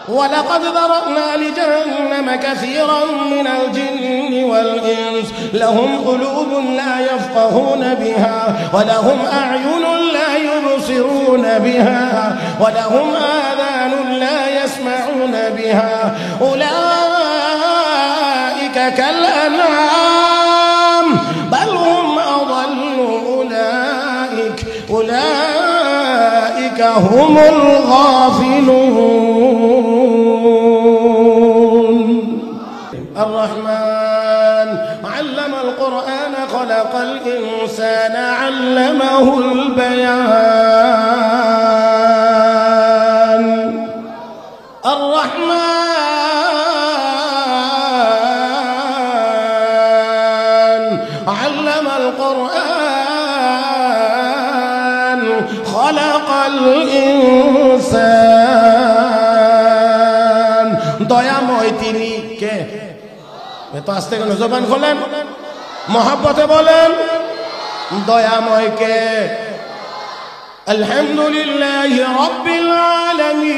ولقد ذرأنا لجهنم كثيرا من الجن والإنس لهم قلوب لا يفقهون بها ولهم أعين لا يبصرون بها ولهم آذان لا يسمعون بها أولئك كالأنعام بل هم أضل أولئك هم الغافلون. الرحمن علم القرآن خلق الإنسان علمه البيان. الرحمن علم القرآن خلق الإنسان দয়াময় তিনি কে এত আস্তে কেন জবান খোলেন মহব্বতে বলেন দয়াময় কে আলহামদুলিল্লাহি রাব্বিল আলামিন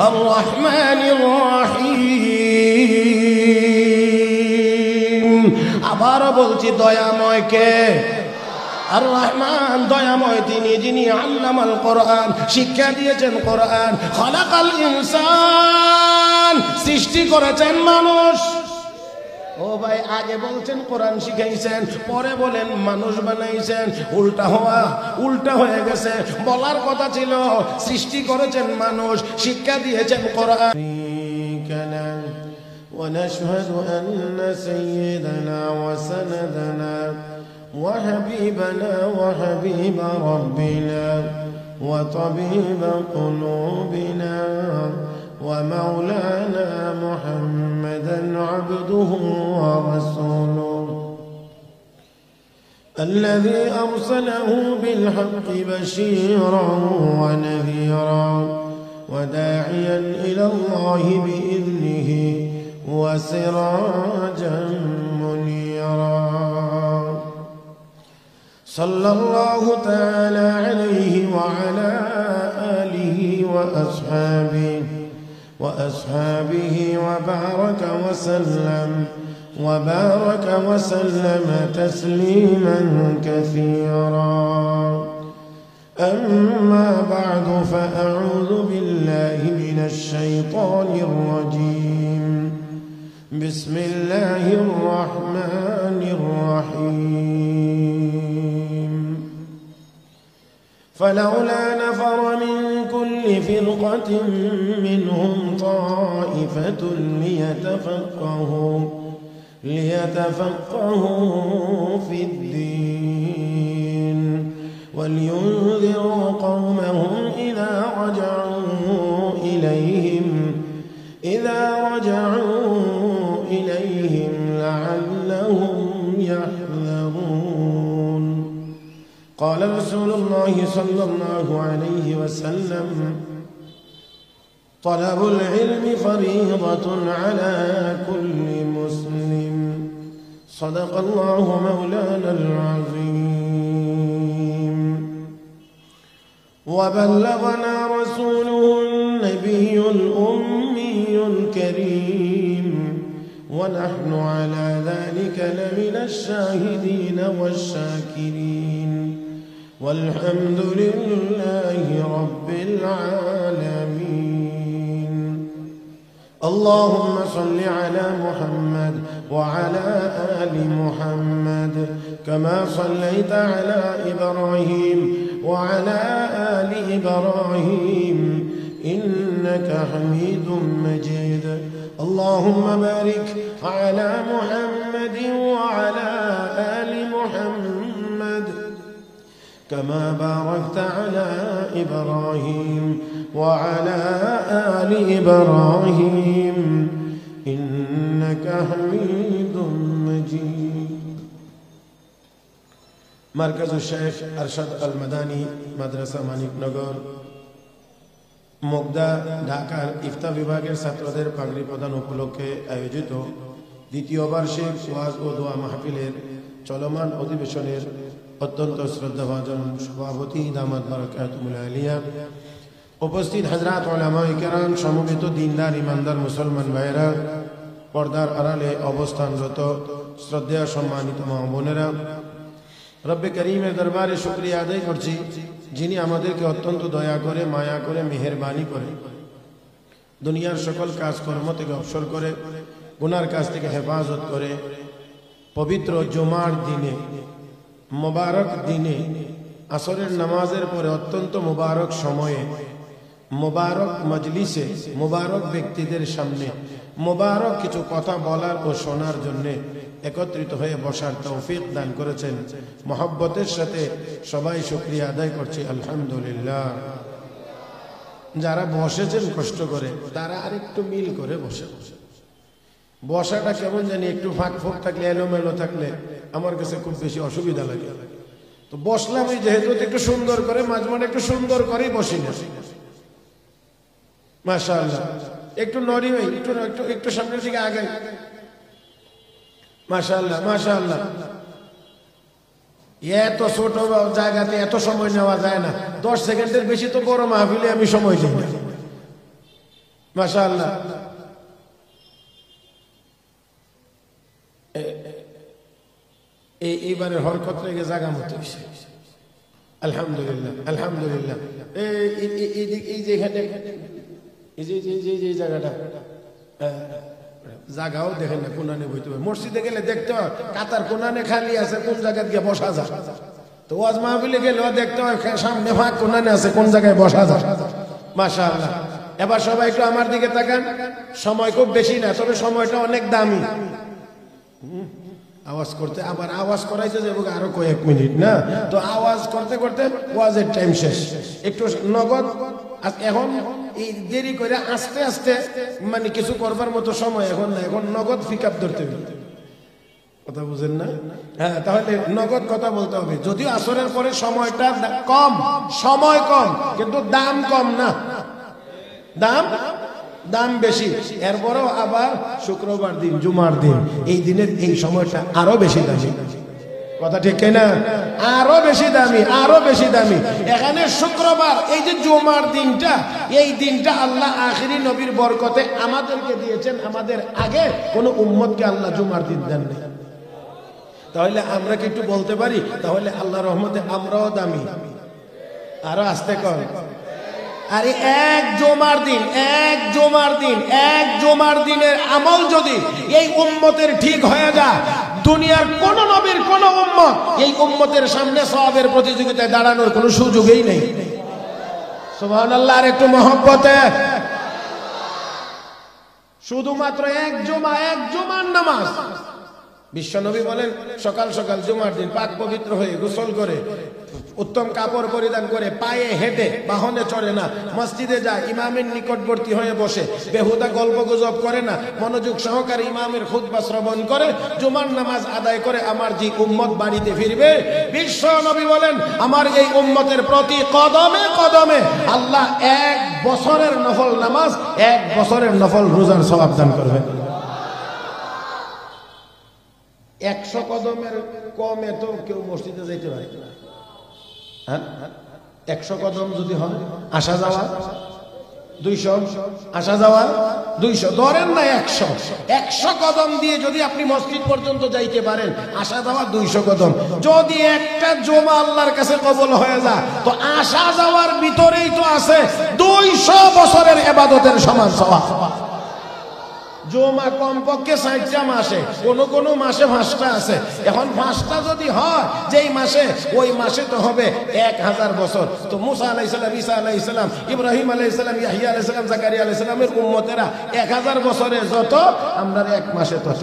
আর রহমানির রহিম আবার বলছি দয়াময় কে আর রহমান দয়াময় তিনি যিনি আল্লামাল কোরআন শিক্ষা দিয়েছেন কোরআন খালাকাল ইনসান সৃষ্টি করেছেন মানুষ। ও ভাই আগে বলছেন কোরআন শিখাইছেন পরে বলেন মানুষ বানাইছেন উল্টা হয়ে গেছে বলার কথা ছিল সৃষ্টি করেছেন মানুষ শিক্ষা দিয়েছেন কোরআন। ونشهد أن سيدنا وسندنا وحبيبنا وحبيب ربنا وطبيب قلوبنا ومولانا محمدا عبده ورسوله الذي أرسله بالحق بشيرا ونذيرا وداعيا إلى الله بإذنه وسراجا منيرا صلى الله تعالى عليه وعلى آله وأصحابه وبارك وسلم تسليما كثيرا. أما بعد فأعوذ بالله من الشيطان الرجيم. بسم الله الرحمن الرحيم. فلولا نفر من كل فرقة منهم طائفة ليتفقهوا في الدين ولينذروا قومهم إذا رجعوا إليهم لعلهم يحذرون. قال رسول الله صلى الله عليه وسلم طلب العلم فريضة على كل مسلم. صدق الله مولانا العظيم. وبلغنا رسوله النبي الأمي الكريم ونحن على ذلك لمن الشاهدين والشاكرين والحمد لله رب العالمين. اللهم صل على محمد وعلى آل محمد كما صليت على إبراهيم وعلى آل إبراهيم إنك حميد مجيد. اللهم بارك على محمد وعلى آل محمد كما باركت على إبراهيم وعلى آل إبراهيم إنك حميد مجيد. مركز الشيخ أرشد المداني مدرسة মানিক নগর মুগদা ঢাকার ইফতা বিভাগের ছাত্রদের পাগড়ি প্রদান উপলক্ষে আয়োজিত দ্বিতীয় বার্ষিক ওয়াজ ও দোয়া মাহফিলের চলমান অধিবেশনের অত্যন্ত শ্রদ্ধাভাজন সভাপতি দামাত বারাকাতুহুল আলিয়া উপস্থিত হযরত উলামায়ে কেরাম, সমবেত দিনদার ইমানদার মুসলমান ভাইরা, পর্দার আড়ালে অবস্থানরত শ্রদ্ধেয় সম্মানিত মা বোনেরা, রব্বে করিমের দরবারে শুকরিয়া আদায় করছি, যিনি আমাদেরকে অত্যন্ত দয়া করে, মায়া করে, মেহেরবানি করে দুনিয়ার সকল কাজকর্ম থেকে অবসর করে, গুনার কাজ থেকে হেফাজত করে পবিত্র জুমার দিনে, মোবারক দিনে, আসরের নামাজের পরে অত্যন্ত মোবারক সময়ে, মোবারক মজলিসে, মোবারক ব্যক্তিদের সামনে মোবারক কিছু কথা বলার ও শোনার জন্য একত্রিত হয়ে বসার তৌফিক দান করেছেন। মহব্বতের সাথে সবাই শুকরিয়া আদায় করছি আলহামদুলিল্লাহ। যারা বসেছেন কষ্ট করে, তারা আরেকটু মিল করে বসে। বসাটা কেমন জানি একটু ফাঁক ফোঁক থাকলে, এলোমেলো থাকলে আমার কাছে খুব বেশি অসুবিধা লাগে। তো বসলাম এই যেহেতু, একটু সুন্দর করে, মাঝে মাঝে একটু সুন্দর করেই বসি না। মাশাআল্লাহ, একটু নড়ি, একটু সামনের দিকে আগে। মাশাআল্লাহ মাশাআল্লাহ। এত ছোট জায়গাতে এত সময় নেওয়া যায় না। 10 সেকেন্ডের বেশি তো বড় মাহফিলে আমি সময় দিই না। মাশাআল্লাহ। এইবারের হরকত লেগে জায়গা মতো হয়েছে আলহামদুলিল্লাহ আলহামদুলিল্লাহ। এই যে এখানে এই জায়গাটা, জায়গাও দেখেন না, কোনানে বইতে হবে। মসজিদে গেলে দেখতে হয় কাতার কোনানে খালি আছে, কোন জায়গায় গিয়ে বসা যায়। তো ওয়াজ মাহফিলে গেলেও দেখতে হয় সামনে ফাঁক কোনানে আছে, কোন জায়গায় বসা যায়। মাশাআল্লাহ। এবার সবাই একটু আমার দিকে তাকান। সময় খুব বেশি না, তবে সময়টা অনেক দামি। আওয়াজ করতে আবার আওয়াজ করাইতে যাবো আরো কয়েক মিনিট না, তো আওয়াজ করতে করতে ওয়াজের টাইম শেষ। একটু নগদ এখন এই দেরি করে আস্তে আস্তে মানে কিছু করবার মতো সময় এখন না, এখন নগদ পিক আপ ধরতে হবে। কথা বুঝেন না? হ্যাঁ, তাহলে নগদ কথা বলতে হবে। যদিও আসরের পরে সময়টা কম, সময় কম, কিন্তু দাম কম না, দাম বেশি। এরপরেও আবার শুক্রবার দিন, জুমার দিন, এই দিনের এই সময়টা আরো বেশি দামি। কথা ঠিক কিনা? আরো বেশি দামি, আরো বেশি দামি। এখানে শুক্রবার, এই যে জুমার দিনটা, এই দিনটা আল্লাহ আখিরি নবীর বরকতে আমাদেরকে দিয়েছেন। আমাদের আগে কোন উম্মতকে আল্লাহ জুমার দিন দেন নাই। তাহলে আমরা কি একটু বলতে পারি, তাহলে আল্লাহর রহমতে আমরাও দামি? আরো আস্তে কর। আরে এক জুমার দিনের আমল যদি এই উম্মতের ঠিক হয়ে যায়, দুনিয়ার কোন নবীর কোন উম্মত এই উম্মতের সামনে সওয়াবের প্রতিযোগিতায় দাঁড়ানোর কোনো সুযোগই নেই। সুবহানাল্লাহ। আর একটু মহব্বতে। শুধুমাত্র এক জুমার নামাজ। বিশ্বনবী বলেন, সকাল সকাল জুমার দিন পাক পবিত্র হয়ে গোসল করে, উত্তম কাপড় পরিধান করে, পায়ে হেঁটে, বাহনে চড়ে না, মসজিদে যায়, ইমামের নিকটবর্তী হয়ে বসে, বেহুদা গল্প গুজব করে না, মনোযোগ সহকারে ইমামের খুতবা শ্রবণ করে, জুমার নামাজ আদায় করে আমার যে উম্মত বাড়িতে ফিরবে, বিশ্ব নবী বলেন আমার এই উম্মতের প্রতি কদমে কদমে আল্লাহ 1 বছরের নফল নামাজ, 1 বছরের নফল রোজার সওয়াব দান করবেন। 100 কদমের কমে তো কেউ মসজিদে যাইতে পারে না। হ্যাঁ, 100 কদম যদি হয়, আসা যাওয়া 200, আসা যাওয়া 200, ধরেন না 100 কদম দিয়ে যদি আপনি মসজিদ পর্যন্ত যাইতে পারেন, আসা যাওয়া 200 কদম। যদি একটা জমা আল্লাহর কাছে কবুল হয়ে যায়, তো আসা যাওয়ার ভিতরেই তো আছে 200 বছরের ইবাদতের সমান সওয়াব। জমা কমপক্ষে 60টা মাসে, কোন মাসে 5টা আছে। এখন 5টা যদি হয় যেই মাসে, ওই মাসে তো হবে 1000 বছর। তো মুসা আলাইহিস সালাম, ঈসা আলাইহিস সালাম, ইব্রাহিম আলাইহিস সালাম, ইয়াহইয়া আলাইহিস সালাম, জাকারিয়া আলাইহিস সালামের উম্মতেরা 1000 বছরে যত, আমরা 1 মাসে তত।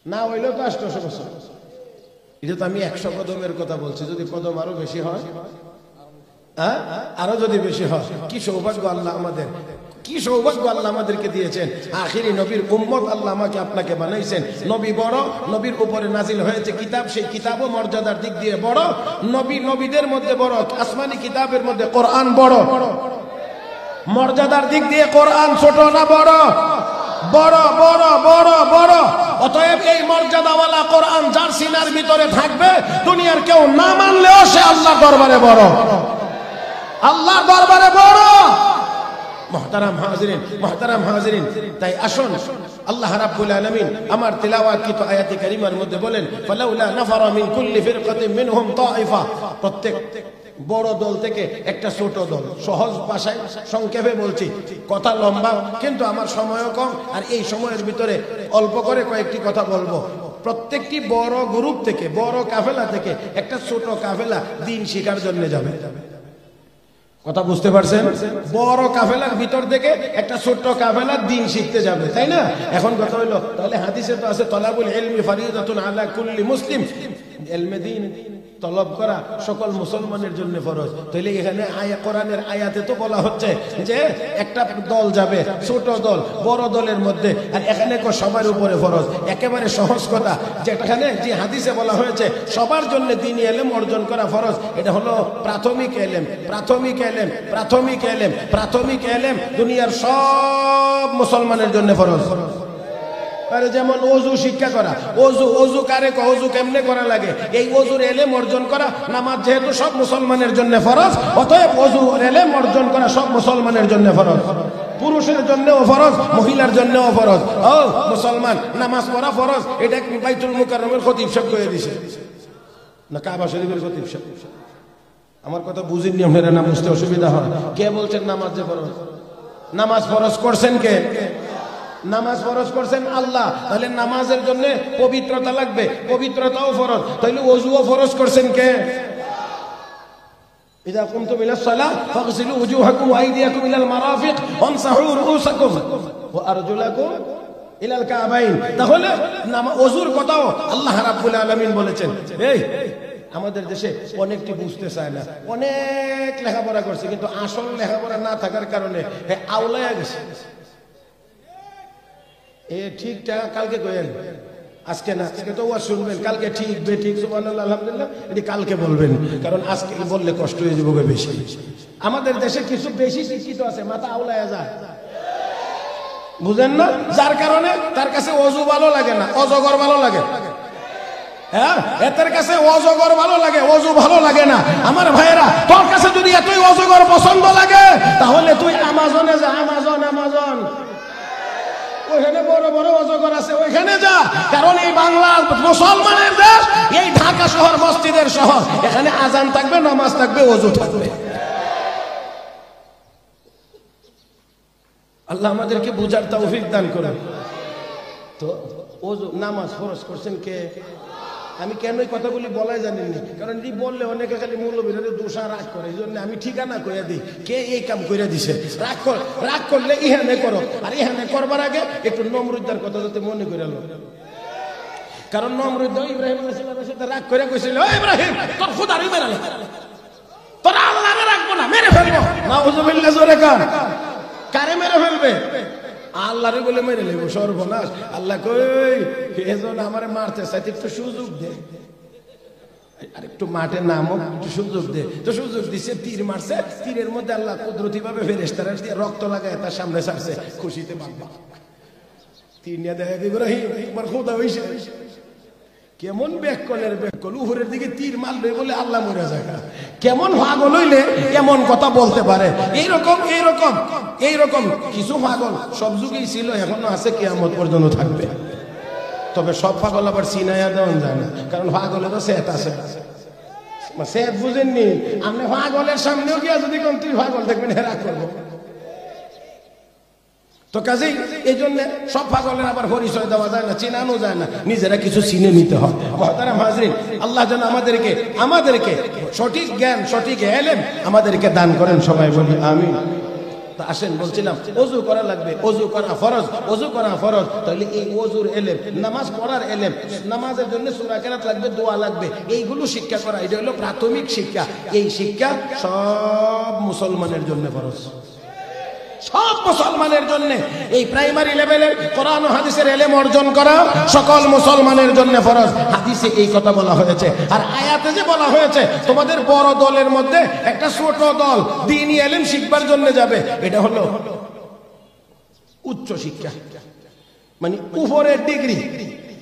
না হইলেও তো 800 বছর। এটা তো আমি 100 কদমের কথা বলছি। যদি কদম আরো বেশি হয়, আরো যদি বেশি হয়, কি সৌভাগ্য আল্লাহ আমাদের, কি সৌভাগ্য আল্লাহ আমাদেরকে দিয়েছেন। আখিরি নবীর উম্মত আল্লাহ আমাকে আপনাকে বানাইছেন। নবী বড়, নবীর উপরে নাজিল হয়েছে কিতাব, সেই কিতাবও মর্যাদার দিক দিয়ে বড়। নবীদের মধ্যে বড়, আসমানি কিতাবের মধ্যে কোরআন বড়। মর্যাদার দিক দিয়ে কোরআন ছোট না বড়? বড় বড় বড় বড়। অতএব এই মর্যাদাওয়ালা কোরআন যার সিনার ভিতরে থাকবে, দুনিয়ার কেউ না মানলেও সে আল্লাহর দরবারে বড়, আল্লাহর দরবারে বড়। মুহতারাম হাজিরিন, মুহতারাম হাজিরিন, তাই আসুন আল্লাহ রাব্বুল আলামিন আমার তিলাওয়াতকৃত আয়াতে কারিমার মধ্যে বলেন, ফালাউলা নাফারা মিন কুল্লি ফিরকাতিন মিনহুম তাইফা। প্রত্যেক বড় দল থেকে একটা ছোট দল। সহজ ভাষায় সংক্ষেপে বলছি, কথা লম্বা কিন্তু আমার সময়ও কম, আর এই সময়ের ভিতরে অল্প করে কয়েকটি কথা বলবো। প্রত্যেকটি বড় গ্রুপ থেকে, বড় কাফেলা থেকে একটা ছোট কাফেলা দ্বীন শিখার জন্য যাবে। কথা বুঝতে পারছেন? বড় কাফেলার ভিতর থেকে একটা ছোট্ট কাফেলা দ্বীন শিখতে যাবে, তাই না? এখন কথা হইলো, তাহলে হাদিসে তো আছে তলাবুল ইলমি ফারিদাতুন আলা কুল্লি মুসলিম, ইলমে দ্বীন তলব করা সকল মুসলমানের জন্য ফরজ। তাহলে এখানে কোরআনের আয়াতে তো বলা হচ্ছে যে একটা দল যাবে, ছোট দল বড় দলের মধ্যে, আর এখানে সবার উপরে ফরজ। একেবারে সহজ কথা, যেখানে যে হাদিসে বলা হয়েছে সবার জন্য দ্বীনি ইলম অর্জন করা ফরজ, এটা হলো প্রাথমিক ইলম। প্রাথমিক ইলম, প্রাথমিক ইলম, প্রাথমিক ইলম দুনিয়ার সব মুসলমানের জন্য ফরজ। যেমন অজু শিক্ষা করা, অজু কারে কয়, অজু কেমনে করা লাগে, এই অজুর ইলম অর্জন করা। নামাজ যেহেতু সব মুসলমানের জন্য ফরজ, অতএব অজুর ইলম অর্জন করা সব মুসলমানের জন্য ফরজ। পুরুষের জন্যও ফরজ, মহিলার জন্যও ফরজ। ও মুসলমান, নামাজ পড়া ফরজ। এটা বাইতুল মুকাররমের খতিব সাহেব কয়ে দিছে না কাবা শরীফের খতিব সাহেব? আমার কথা বুঝিনি আপনারা, না বুঝতে অসুবিধা হয়। কে বলছেন নামাজ যে ফরজ? নামাজ ফরজ করছেন কে? নামাজ ফরজ করছেন আল্লাহ। তাহলে নামাজের জন্য পবিত্রতা লাগবে, পবিত্রতাও ফরজ। তাহলে ওযুও ফরজ করছেন কে? ইযা কুমতুম ইলাস সালাহ ফাগসিলু ওজুহাকুম ওয়া আইদিয়াকুম ইলাল মারাফিক ওয়ামসাহু রুউসাকুম ওয়া আরজুলাকুম ইলাল কাবাইন। তাহলে ওযুর কথাও আল্লাহ রাব্বুল আলামিন বলেছেন। এই আমাদের দেশে অনেকটি বুঝতে চায় না, অনেক লেখাপড়া করছে কিন্তু আসল লেখাপড়া না থাকার কারণে আউলায়া গেছে। এ ঠিক টাকা কালকে কইেন, আজকে না, আজকে তো ওয়াজ শুনবেন, কালকে ঠিক বেঠিক সুবহানাল্লাহ আলহামদুলিল্লাহ এটি কালকে বলবেন, কারণ আজকে বললে কষ্ট হয়ে যাবে বেশি। আমাদের দেশে কিছু বেশি শিক্ষিত আছে, মাথা আউলায়া যায়, বুঝেন না? যার কারণে তার কাছে ওযু ভালো লাগে না, অজগর ভালো লাগে। হ্যাঁ, এদের কাছে অজগর ভালো লাগে, ওযু ভালো লাগে না। আমার ভাইয়েরা, তোর কাছে যদি এতই অজগর পছন্দ লাগে, তাহলে তুই আমাজনে যা। আমাজন ওইখানে বড় বড় অজগর আছে, ওইখানে যা। কারণ এই বাংলা মুসলমানের দেশ, এই ঢাকা শহর মসজিদের শহর, এখানে আজান থাকবে, নামাজ থাকবে, ওযু থাকবে। আল্লাহ আমাদেরকে বুঝার তৌফিক দান করুন। তো ওযু নামাজ ফরজ করছেন কে? আমি কেন এই কথাগুলি বলাই জানিনি, কারণ এই বললে অনেকে খালি মৌলবীরা দোষা রাগ করে, এই জন্য আমি ঠিকানা করে দিই কে এই কাম করে দিছে। রাগ করলে ইহানে করো, আর ইহানে করবার আগে একটু নমরুদ্দার কথা যাতে মনে করে লো। কারণ নমরুদ্দ ইব্রাহিম আলাইহিস সালামের সাথে রাগ করে কইছিল, ও ইব্রাহিম, তোর খোদারই মেরে তোর আল্লাহরে রাখবো না, মেরে ফেলবো। নাউযুবিল্লাহ, জোরে কান। কারে মেরে ফেলবে? আল্লাহরে বলে মেরে নেব, সর্বনাশ। আল্লাহ কই, এজন আমারে মারতে চাইতে একটু সুযোগ দে, আর একটু মাঠে নামো, একটু সুযোগ দে। তো সুযোগ দিছে, তীর মারছে, তীরের মধ্যে আল্লাহ কুদরতি ভাবে ফেরেশতারা দিয়ে রক্ত লাগায় তার সামনে ছাড়ছে, খুশিতে বাবা তীর নিয়ে দেখা ইব্রাহিম একবার খোদা হইছে। কেমন ব্যাককলের ব্যাককল, উপরের দিকে তীর মারলে বলে আল্লাহ মরে যায়। কেমন পাগল হইলে এমন কথা বলতে পারে? এইরকম কিছু পাগল সব যুগেই ছিল, এখনো আছে, কিয়ামত পর্যন্ত থাকবে। তবে সব পাগল আবার চিনাইয়া দেওয়া যায় না, কারণ পাগলেরও সেট আছে। সেট বুঝেননি আপনি? পাগলের সামনেও গিয়া যদি কোন তুই পাগল দেখবেন, হেরা করবো। তো কাজেই এই জন্য সব পাগলের আবার পরিচয় দেওয়া যায় না, চিনানো যায় না, নিজেরা কিছু চিনে নিতে হয়। মুহতারাম হাজরিন, আল্লাহ যেন আমাদেরকে সঠিক জ্ঞান, সঠিক ইলম আমাদেরকে দান করেন, সবাই বলি আমিন। তা আসেন, বলছিলাম ওযু করা লাগবে, ওযু করা ফরজ, ওযু করা ফরজ। তাহলে এই ওযুর ইলম, নামাজ পড়ার ইলম, নামাজের জন্য সূরা কেরাত লাগবে, দোয়া লাগবে, এইগুলো শিক্ষা করা, এটা হলো প্রাথমিক শিক্ষা। এই শিক্ষা সব মুসলমানের জন্য ফরজ, সব মুসলমানের জন্য। এই প্রাইমারি লেভেলের কোরআন ও হাদিসের ইলম অর্জন করা সকল মুসলমানের জন্য ফরজ। হাদিসে এই কথা বলা হয়েছে, আর আয়াতে যে বলা হয়েছে তোমাদের বড় দলের মধ্যে একটা ছোট দল দ্বীনি ইলম শিখবার জন্য যাবে, এটা হলো উচ্চ শিক্ষা। মানে উপরের ডিগ্রি,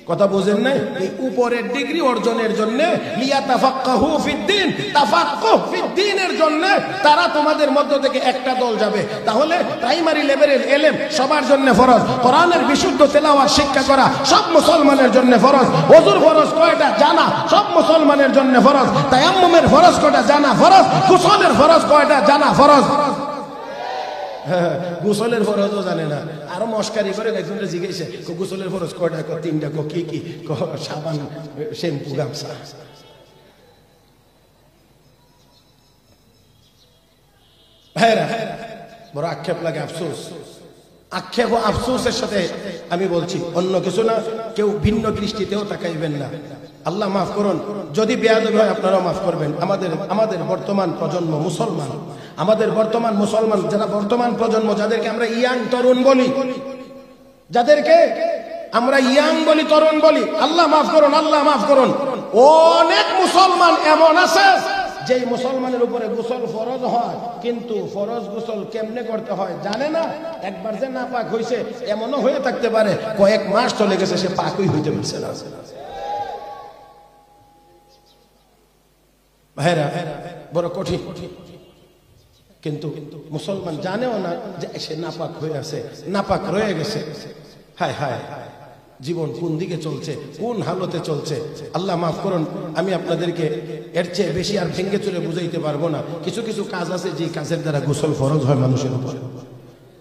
কথা বুঝেন না? এই উপরের ডিগ্রি অর্জনের জন্য লিয়াতাফাক্কাহু ফিদ্দিন, তাফাক্কুহ ফিদ্দিনের জন্য তারা তোমাদের মধ্য থেকে একটা দল যাবে। তাহলে প্রাইমারি লেভেলের ইলম সবার জন্য ফরজ। কোরআনের বিশুদ্ধ তেলাওয়াত শিক্ষা করা সব মুসলমানের জন্য ফরজ। ওযুর ফরজ কয়টা জানা সব মুসলমানের জন্য ফরজ। তায়াম্মুমের ফরজ কয়টা জানা ফরজ। গোসলের ফরজ কয়টা জানা ফরজ। গোসলের ফরজও জানে না, আরো মস্কারি করে একজনটা জিজ্ঞেসে গোসলের ফরজ কয়টা, তিনটা, কি কি, সাবান, শ্যাম্পু, গামছা। ভাইরা বড় আক্ষেপ লাগে, আফসোস। আক্ষেপ ও আফসোসের সাথে আমি বলছি, অন্য কিছু না, কেউ ভিন্ন দৃষ্টিতেও তাকাইবেন না। আল্লাহ মাফ করুন, যদি বেয়াদবি হয় আপনারাও মাফ করবেন। আমাদের বর্তমান প্রজন্ম মুসলমান, আমাদের বর্তমান মুসলমান যারা বর্তমান প্রজন্ম, যাদেরকে আমরা ইয়াং তরুণ বলি, যাদেরকে আমরা ইয়াং বলি, তরুণ বলি, আল্লাহ মাফ করুন, আল্লাহ মাফ করুন। অনেক মুসলমান এমন আছে যেই মুসলমানের উপরে গোসল ফরজ হয়, কিন্তু ফরজ গোসল কেমনে করতে হয় জানে না। একবার যে না পাক হয়েছে, এমনও হয়ে থাকতে পারে কয়েক মাস চলে গেছে সে পাকই হইতে পারছে না। ভাইরা বড় কঠিন, কিন্তু মুসলমান জানেও না যে সে নাপাক হয়ে আছে, নাপাক রয়ে গেছে। হায় হায়, জীবন কোন দিকে চলছে, কোন হালতে চলছে। আল্লাহ মাফ করুন, আমি আপনাদেরকে এর চেয়ে বেশি আর ভেঙ্গে চুরে বুঝাইতে পারবো না। কিছু কিছু কাজ আছে যে কাজের দ্বারা গোসল ফরজ হয় মানুষের উপর।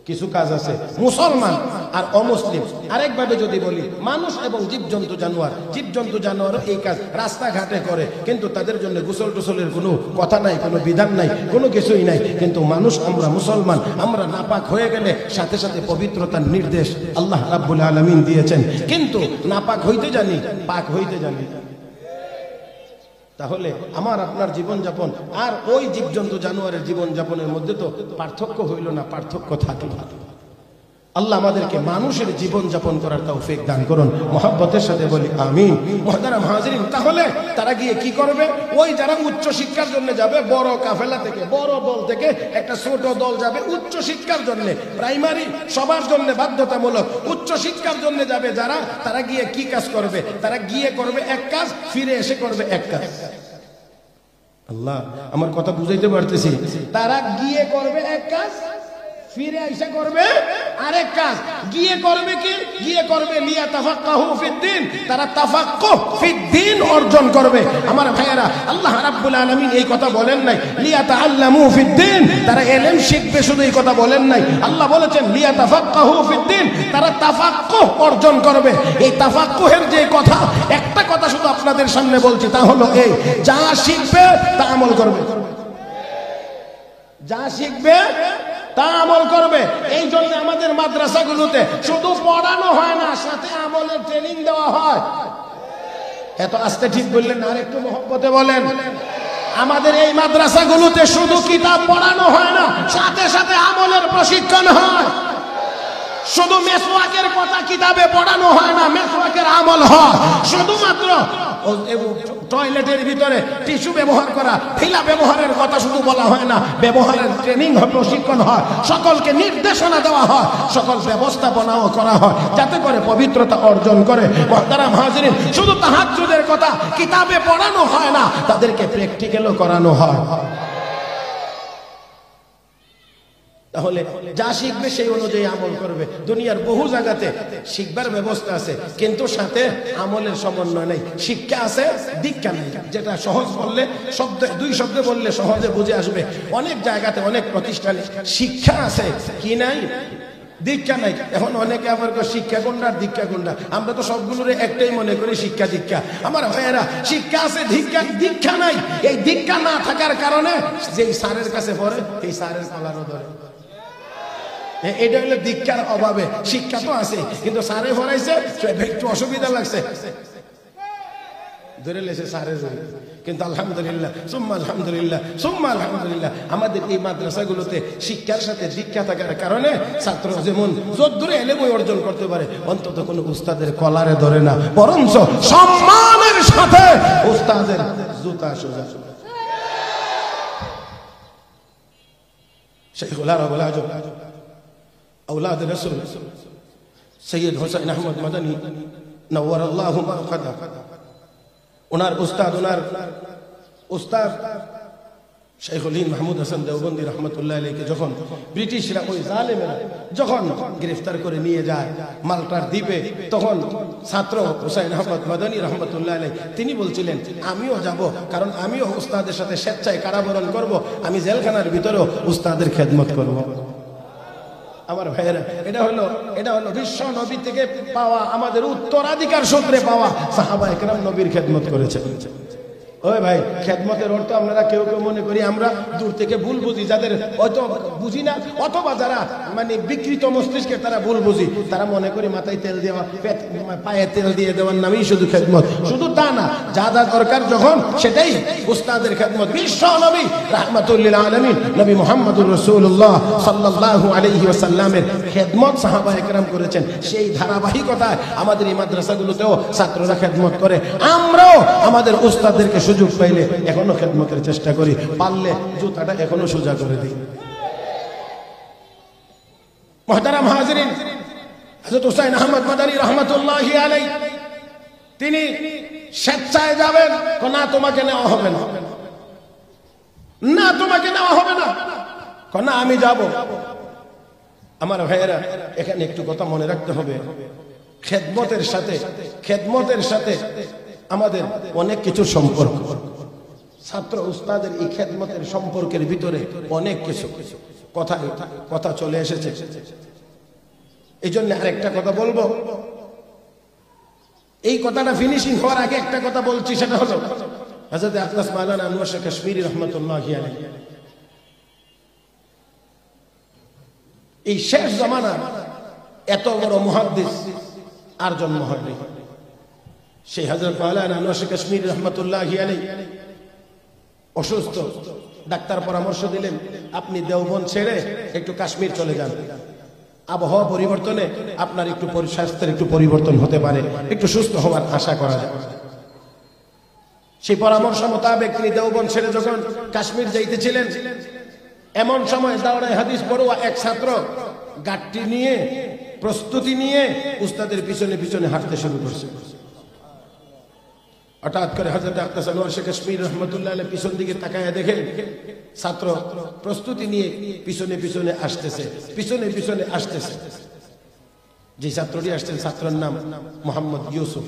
কিছু কাজ আছে মুসলমান আর অমুসলিম, আরেকভাবে যদি বলি মানুষ এবং জীবজন্তু জানোয়ার, জীবজন্তু জানোয়ারও এই কাজ রাস্তাঘাটে করে, কিন্তু তাদের জন্য গোসল টোসলের কোনো কথা নাই, কোনো বিধান নাই, কোনো কিছুই নাই। কিন্তু মানুষ, আমরা মুসলমান, আমরা নাপাক হয়ে গেলে সাথে সাথে পবিত্রতার নির্দেশ আল্লাহ রাব্বুল আলামিন দিয়েছেন, কিন্তু নাপাক হইতে জানি, পাক হইতে জানি। তাহলে আমার আপনার জীবনযাপন আর ওই জীবজন্তু জানোয়ারের জীবনযাপনের মধ্যে তো পার্থক্য হইল না, পার্থক্য থাকলো। আল্লাহ আমাদেরকে মানুষের জীবনযাপন করার তৌফিক দান করুন। মহব্বতের সাথে বলি আমিন। মুহতারাম হাজিরিন, তাহলে তারা গিয়ে কি করবে? ওই যারা উচ্চ শিক্ষার জন্য যাবে, বড় কাফেলা থেকে, বড় দল থেকে একটা ছোট দল যাবে উচ্চ শিক্ষার জন্য। প্রাইমারি সবার জন্য বাধ্যতামূলক, উচ্চ শিক্ষার জন্য যাবে যারা, তারা গিয়ে কি কাজ করবে? তারা গিয়ে করবে এক কাজ, ফিরে এসে করবে এক কাজ। আল্লাহ, আমার কথা বুঝাইতে পারতেছি? তারা গিয়ে করবে এক কাজ, ফিরে এসে করবে আরেক কাজ। গিয়ে করবে কি? গিয়ে করবে লিয়াতাফাক্কাহু ফিদ্দিন, তারা তাফাক্কুহ ফিদ্দিন অর্জন করবে। আমার ভাইয়েরা, আল্লাহ রাব্বুল আলামিন এই কথা বলেন নাই লিয়াতাআল্লামু ফিদ্দিন, তারা ইলম শিখবে, শুধু এই কথা বলেন নাই। আল্লাহ বলেছেন লিয়াতাফাক্কাহু ফিদ্দিন, তারা তাফাক্কুহ অর্জন করবে। এই তাফাক্কুহের যে কথা, একটা কথা শুধু আপনাদের সামনে বলছি, তা হলো এই, যা শিখবে তা আমল করবে। যা শিখবে তা আমল করবে। এই জন্য আমাদের মাদ্রাসাগুলোতে শুধু পড়ানো হয় না, সাথে আমলের ট্রেনিং দেওয়া হয়। এত আস্তে ঠিক বললেন না, আর একটু মহব্বতে বলেন। আমাদের এই মাদ্রাসাগুলোতে শুধু কিতাব পড়ানো হয় না, সাথে সাথে আমলের প্রশিক্ষণ হয়। শুধু মেসওয়াকের কথা কিতাবে পড়ানো হয় না, মেসওয়াকের আমল হয়। শুধুমাত্র টয়লেটের ভিতরে টিস্যু ব্যবহার করা, ফিলা ব্যবহারের কথা শুধু বলা হয় না, ব্যবহারের ট্রেনিং হয়, প্রশিক্ষণ হয়, সকলকে নির্দেশনা দেওয়া হয়, সকল ব্যবস্থাপনাও করা হয়, যাতে করে পবিত্রতা অর্জন করে। মুহতারাম হাজিরিন, শুধু তাহাজ্জুদের কথা কিতাবে পড়ানো হয় না, তাদেরকে প্র্যাকটিক্যালও করানো হয়। তাহলে যা শিখবে সেই অনুযায়ী আমল করবে। দুনিয়ার বহু জায়গাতে শিখবার ব্যবস্থা আছে, কিন্তু সাথে আমলের সমন্বয় নেই। শিক্ষা আছে, দীক্ষা নেই। যেটা সহজ বললে, দুই শব্দে বললে সহজে বুঝে আসবে। অনেক জায়গাতে, অনেক প্রতিষ্ঠানে শিক্ষা আছে, কি নাই? দীক্ষা নাই। এখন অনেকে আবার শিক্ষা কোনটা আর দীক্ষা কোনটা? আমরা তো সবগুলোর একটাই মনে করি, শিক্ষা দীক্ষা। আমার ভাইয়েরা, শিক্ষা আছে, দীক্ষা নাই। এই দীক্ষা না থাকার কারণে যেই স্যারের কাছে পড়ে, এই স্যারের কলারও ধরে। এটা হলো দীক্ষার অভাবে। শিক্ষা তো আছে, কিন্তু স্যারে পড়াইছে, একটু অসুবিধা লাগছে, ধরে লেছে স্যারের। কিন্তু আলহামদুলিল্লাহ, সুম্মা আলহামদুলিল্লাহ, সুম্মা আলহামদুলিল্লাহ, আমাদের এই মাদ্রাসাগুলোতে শিক্ষার সাথে দীক্ষা থাকার কারণে ছাত্র যেমন যদ্দূরে এলেমই অর্জন করতে পারে, অন্তত কোনো উস্তাদের কলারে ধরে না, বরঞ্চ সম্মানের সাথে উস্তাদের জুতা সোজা। শাইখুল আরব আল আজম আওলাদ রাসূল সৈয়দ হোসেন আহমদ মাদানী নওয়ারাল্লাহু মারকাদা, ওনার উস্তাদ শাইখুল হিন্দ মাহমুদ হাসান দেওবন্দি রহমতুল্লাহ আলাইহি যখন ব্রিটিশরা ওই জালেমেরা যখন গ্রেফতার করে নিয়ে যায় মাল্টার দ্বীপে, তখন ছাত্র হোসেন আহমদ মাদানী রহমতুল্লাহ আলাইহি তিনি বলছিলেন আমিও যাব, কারণ আমিও উস্তাদের সাথে স্বেচ্ছায় কারাবরণ করব, আমি জেলখানার ভিতরেও উস্তাদের খেদমত করব। আমার ভাইয়েরা, এটা হলো বিশ্ব নবী থেকে পাওয়া, আমাদের উত্তরাধিকার সূত্রে পাওয়া। সাহাবায়ে কেরাম নবীর খেদমত করেছেন। ওই ভাই, খেদমতের অর্থ আপনারা কেউ কেউ মনে করি আমরা দূর থেকে ভুল বুঝি, যাদের হয়তো বুঝি না অথবা যারা মানে বিকৃত মস্তিষ্কের তারা ভুল বুঝি, তারা মনে করি মাথায় তেল দেওয়া, পায়ে তেল দিয়ে দেওয়ার নামেই শুধু খেদমত। শুধু তা না, যা যা দরকার যখন সেটাই উস্তাদের খেদমত। বিশ্ব নবী রাহমাতুল লিল আলামিন নবী মুহাম্মদুর রাসূলুল্লাহ সাল্লাল্লাহু আলাইহি ওয়াসাল্লামের খেদমত সাহাবায়ে কেরাম করেছেন। সেই ধারাবাহিকতায় আমাদের এই মাদ্রাসাগুলোতেও ছাত্ররা খেদমত করে। আমরাও আমাদের উস্তাদদেরকে সুযোগ পাইলে এখনো খেদমতের চেষ্টা করি, পারলে জুতাটা এখনো সোজা করে দিই। মুহতারাম হাজিরিন, হযরত হুসাইন আহমদ মাদানী রাহমাতুল্লাহি আলাইহি তিনি স্বেচ্ছায় যাবেন, না তোমাকে নেওয়া হবে না, না তোমাকে নেওয়া হবে না, না আমি যাব। আমার ভাইয়েরা, এখানে একটু কথা মনে রাখতে হবে, খেদমতের সাথে আমাদের অনেক কিছু সম্পর্ক। ছাত্র উস্তাদের এই খেদমতের সম্পর্কের ভিতরে অনেক কিছু কথা চলে এসেছে। এই জন্য আরেকটা কথা বলবো, এই কথাটা ফিনিশিং হওয়ার আগে একটা কথা বলছি, সেটা হলো হযরত আকলাস মাওলানা আনোয়ার শাহ কাশ্মীরি রহমাতুল্লাহি আলাইহি এই শেষ জামানা এত বড় মুহাদ্দিস আর জন্ম হয়নি। সেই হযরত মাওলানা আনোয়ার শাহ কাশ্মীরি রহমাতুল্লাহি আলাইহি অসুস্থ, ডাক্তার পরামর্শ দিলেন আপনি দেওবন্দ ছেড়ে একটু কাশ্মীর চলে যান, আবহাওয়া পরিবর্তনে আপনার একটু স্বাস্থ্যের একটু পরিবর্তন হতে পারে, একটু সুস্থ হওয়ার আশা করা যায়। সেই পরামর্শ মোতাবেক তিনি দেওবন্দ ছেড়ে যখন কাশ্মীর যাইতেছিলেন, এমন সময় দাওরায়ে হাদিস পড়ুয়া এক ছাত্র গাড়িটি নিয়ে প্রস্তুতি নিয়ে উস্তাদের পিছনে পিছনে হাঁটতে শুরু করছে। হঠাৎ করে হযরত আকলাস আনোয়ার শাহ কাশ্মীরি রাহমাতুল্লাহ আলাইহি পিছন দিকে তাকায়া দেখেন ছাত্র প্রস্তুতি নিয়ে পিছনে পিছনে আসতেছে। যে ছাত্রটি আসছেন, ছাত্রের নাম মোহাম্মদ ইউসুফ।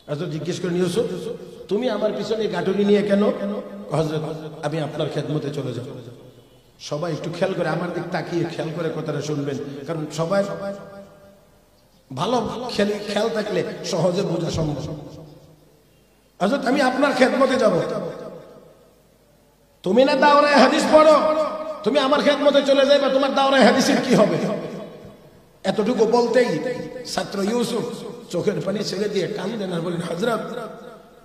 হযরত জিজ্ঞেস করেন, ইউসুফ তুমি আমার পিছনে গাটুরি নিয়ে কেন? হযরত আমি আপনার খেদমতে চলে যাব। সবাই একটু খেয়াল করে আমার দিক তাকিয়ে খেয়াল করে কথাটা শুনবেন, কারণ সবাই ভালো খেয়াল থাকলে সহজে বোঝা সম্ভব। হযরত আমি আপনার খেদমতে যাব। তুমি না দাওরায়ে হাদিস পড়ো, তুমি আমার খেদমতে চলে যাইবা, তোমার দাওরায়ে হাদিসের কি হবে? এতটুকু বলতেই ছাত্র ইউসুফ চোখের পানি ছেড়ে দিয়ে কাঁদেন আর বলেন, হযরত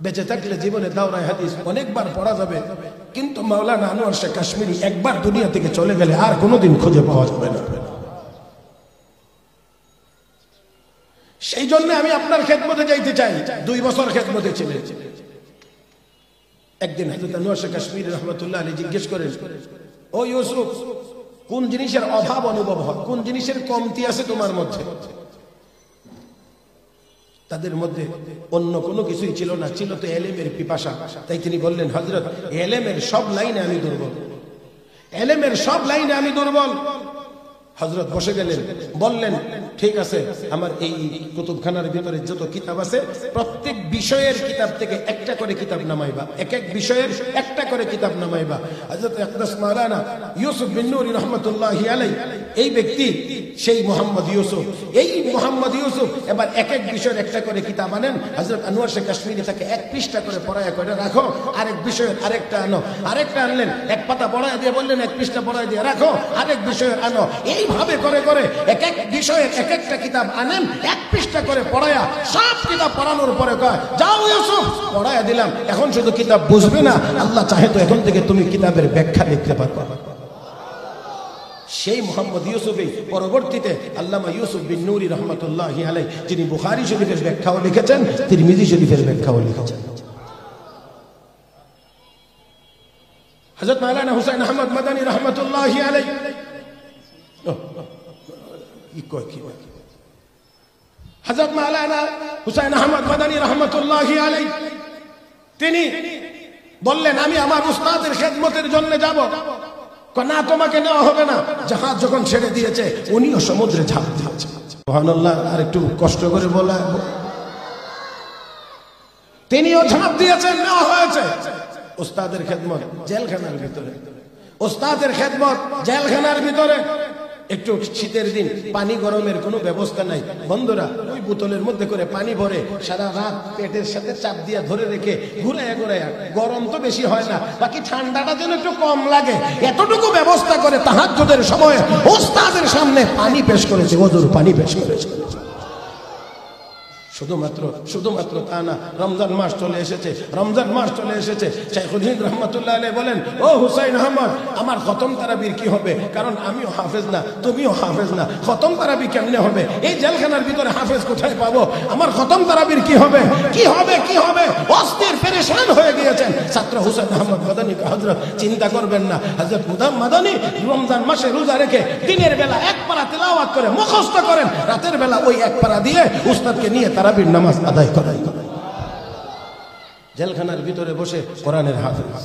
বেঁচে থাকলে জীবনে দাওরায়ে হাদিস অনেকবার পড়া যাবে, কিন্তু মাওলানা আনোয়ার শাহ কাশ্মীরি একবার দুনিয়া থেকে চলে গেলে আর কোনোদিন খুঁজে পাওয়া যাবে না। সেই জন্য আমি আপনার খেদমতে যাইতে চাই। 2 বছর খেদমতে ছিলেন। একদিন হযরত আনোয়ার শাহ কাশ্মীরি রাহমাতুল্লাহ আলাইহি জিজ্ঞেস করেন, ও ইউসুফ কোন জিনিসের অভাব অনুভব হয়, কোন জিনিসের কমতি আছে তোমার মধ্যে? তাদের মধ্যে অন্য কোনো কিছুই ছিল না, ছিল তো এলেমের পিপাসা। তাই তিনি বললেন, হযরত এলেমের সব লাইনে আমি দুর্বল, এলেমের সব লাইনে আমি দুর্বল। হযরত বসে গেলেন, বললেন ঠিক আছে, আমার এই কুতুবখানার ভিতরে যত কিতাব আছে প্রত্যেক বিষয়ের কিতাব থেকে একটা করে কিতাব নামাইবা, এক এক বিষয়ের একটা করে কিতাব নামাইবা। হযরত আকলাস মাওলানা ইউসুফ বিন নূরি রাহমাতুল্লাহি আলাইহি এই ব্যক্তি সেই মোহাম্মদ ইউসুফ, এই মোহাম্মদ ইউসুফ এবার এক এক বিষয়ের একটা করে কিতাব আনেন। হযরত আনোয়ার শাহ কাশ্মীরি তাকে 1 পৃষ্ঠা করে পড়ায়া করে রাখো, আরেক বিষয়ের আরেকটা আনো, আরেকটা আনলেন, 1 পাতা পড়ায়া দিয়ে বললেন 1 পৃষ্ঠা পড়ায়া দিয়ে রাখো, আরেক বিষয়ের আনো। এইভাবে করে করে এক এক বিষয়ের এক একটা কিতাব আনেন, 1 পৃষ্ঠা করে পড়ায়া সব কিতাব পড়ানোর পরে কয়, যাও ইউসুফ পড়ায়া দিলাম, এখন শুধু কিতাব বুঝবে না, আল্লাহ চাহে তো এখন থেকে তুমি কিতাবের ব্যাখ্যা লিখতে পারবে। সেই মোহাম্মদ ইউসুফই পরবর্তীতে আল্লামা ইউসুফ বিন নূরি রাহমাতুল্লাহি আলাইহি, যিনি বুখারী শরীফের ব্যাখ্যাও লিখেছেন, তিরমিজি শরীফের ব্যাখ্যাও লিখেছেন। হযরত মাওলানা হুসাইন আহমদ মাদানী রাহমাতুল্লাহি আলাইহি কি কয় কি হযরত মাওলানা হুসাইন আহমদ মাদানী রাহমাতুল্লাহি আলাইহি তিনি বললেন আমি আমার উস্তাদের খেদমতের জন্য যাব। না তোমাকে নেওয়া হবে না। জাহাজ যখন ছেড়ে দিয়েছে উনিও সমুদ্রে ঝাঁপ দিয়েছে। সুবহানাল্লাহ। আর একটু কষ্ট করে বলা, তিনিও ঝাঁপ দিয়েছেন, নেওয়া হয়েছে। উস্তাদের খেদমত জেলখানার ভিতরে, উস্তাদের খেদমত জেলখানার ভিতরে। একটু শীতের দিন, পানি গরমের কোনো ব্যবস্থা নাই। বন্ধুরা ওই বোতলের মধ্যে করে পানি ভরে সারা রাত পেটের সাথে চাপ দিয়ে ধরে রেখে ঘুরাইয়া ঘুরাইয়া, গরম তো বেশি হয় না, বাকি ঠান্ডাটা যেন একটু কম লাগে, এতটুকু ব্যবস্থা করে তাহাজ্জুদের সময় উস্তাদের সামনে পানি পেশ করেছে, ওযুর পানি পেশ করেছে। শুধুমাত্র তা না, রমজান মাস চলে এসেছে, রমজান মাস চলে এসেছে। শাইখুল হিন্দ রহমাতুল্লাহ আলাইহি বলেন, ও হুসাইন আহমদ, আমার খতম তারাবির কি হবে? কারণ আমিও হাফেজ না, তুমিও হাফেজ না, খতম তারাবি কেমনে হবে? এই জেলখানার ভিতরে হাফেজ কোথায় পাবো? আমার খতম তারাবির কি হবে? কি হবে? কি হবে? অস্থির পেরেশান হয়ে গিয়েছেন ছাত্র হুসাইন আহমদ মাদানী। হযরত চিন্তা করবেন না, হযরত মাদানী রমজান মাসে রোজা রেখে দিনের বেলা এক পারা তেলাওয়াত করে মুখস্থ করেন, রাতের বেলা ওই এক পারা দিয়ে উস্তাদকে নিয়ে তারাবির নামাজ আদায় করেন। জেলখানার ভিতরে বসে কোরআনের হাফেজ,